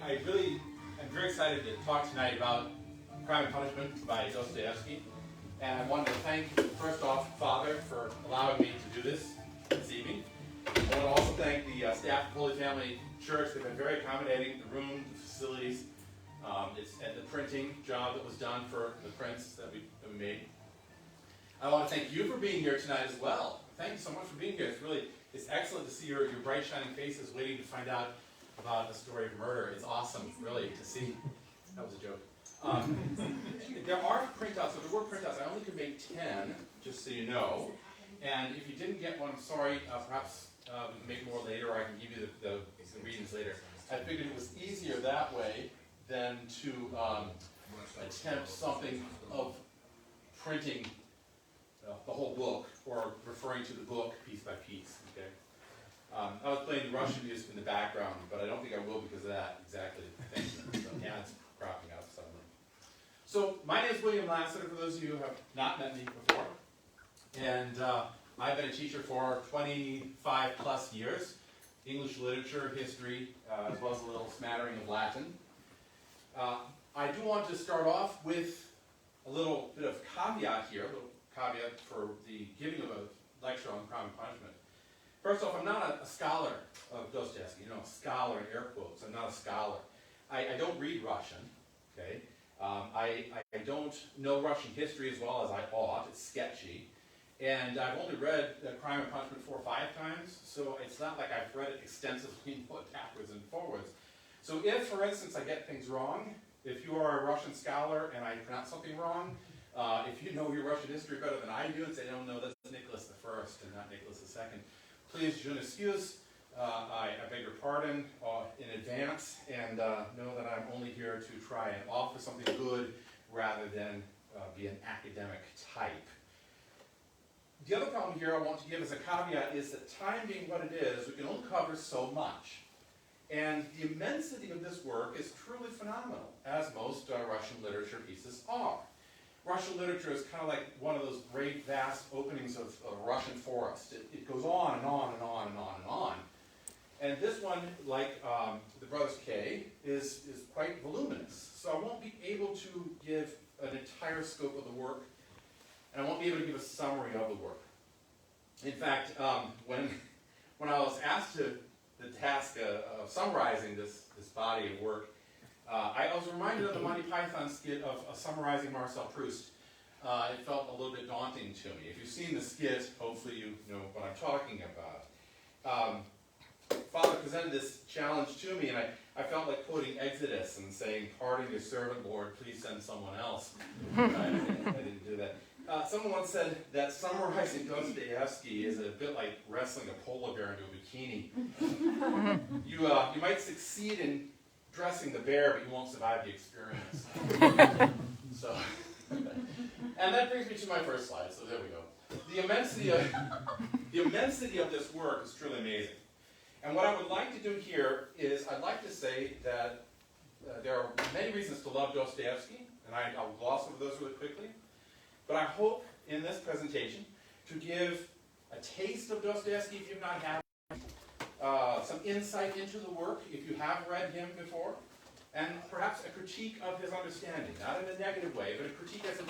I really am very excited to talk tonight about Crime and Punishment by Dostoevsky. And I wanted to thank, first off, Father for allowing me to do this evening. I want to also thank the staff of Holy Family Church. They've been very accommodating, the room, the facilities, and the printing job that was done for the prints that we made. I want to thank you for being here tonight as well. Thank you so much for being here. It's excellent to see your bright shining faces waiting to find out about the story of murder. It's awesome, really, to see. That was a joke. There are printouts, so there were printouts. I only could make 10, just so you know. And if you didn't get one, I'm sorry. Perhaps we can make more later, or I can give you the readings later. I figured it was easier that way than to attempt something of printing the whole book, or referring to the book piece by piece. Okay. I was playing the Russian music in the background, but I don't think I will because of that exactly. Thank you. So ads cropping up suddenly. So my name is William Lassiter, for those of you who have not met me before. And I've been a teacher for 25 plus years, English literature, history, as well as a little smattering of Latin. I do want to start off with a little bit of caveat here, a little caveat for the giving of a lecture on crime and punishment. First off, I'm not a scholar of Dostoevsky, scholar in air quotes. I'm not a scholar. I don't read Russian, okay? I don't know Russian history as well as I ought. It's sketchy. And I've only read Crime and Punishment 4 or 5 times, so it's not like I've read it extensively backwards and forwards. So if, for instance, I get things wrong, if you are a Russian scholar and I pronounce something wrong, if you know your Russian history better than I do and say, no, that's Nicholas I and not Nicholas II, please, je m'excuse. I beg your pardon in advance, and know that I'm only here to try and offer something good rather than be an academic type. The other problem here I want to give as a caveat is that time being what it is, we can only cover so much. And the immensity of this work is truly phenomenal, as most Russian literature pieces are. Russian literature is kind of like one of those great, vast openings of a Russian forest. It goes on and on and on and on and on. And this one, like the Brothers K, is quite voluminous. So I won't be able to give an entire scope of the work, and I won't be able to give a summary of the work. In fact, when I was asked the task of summarizing this body of work, I was reminded of the Monty Python skit of summarizing Marcel Proust. It felt a little bit daunting to me. If you've seen the skit, hopefully you know what I'm talking about. Father presented this challenge to me, and I felt like quoting Exodus and saying, "Pardon your servant, Lord, please send someone else." I didn't do that. Someone once said that summarizing Dostoevsky is a bit like wrestling a polar bear into a bikini. You might succeed in dressing the bear, but you won't survive the experience. So, and that brings me to my first slide. So there we go. The immensity of this work is truly amazing. And what I would like to do here is I'd like to say that there are many reasons to love Dostoevsky, and I'll gloss over those really quickly. But I hope in this presentation to give a taste of Dostoevsky if you've not had some insight into the work if you have read him before, and perhaps a critique of his understanding, not in a negative way, but a critique as a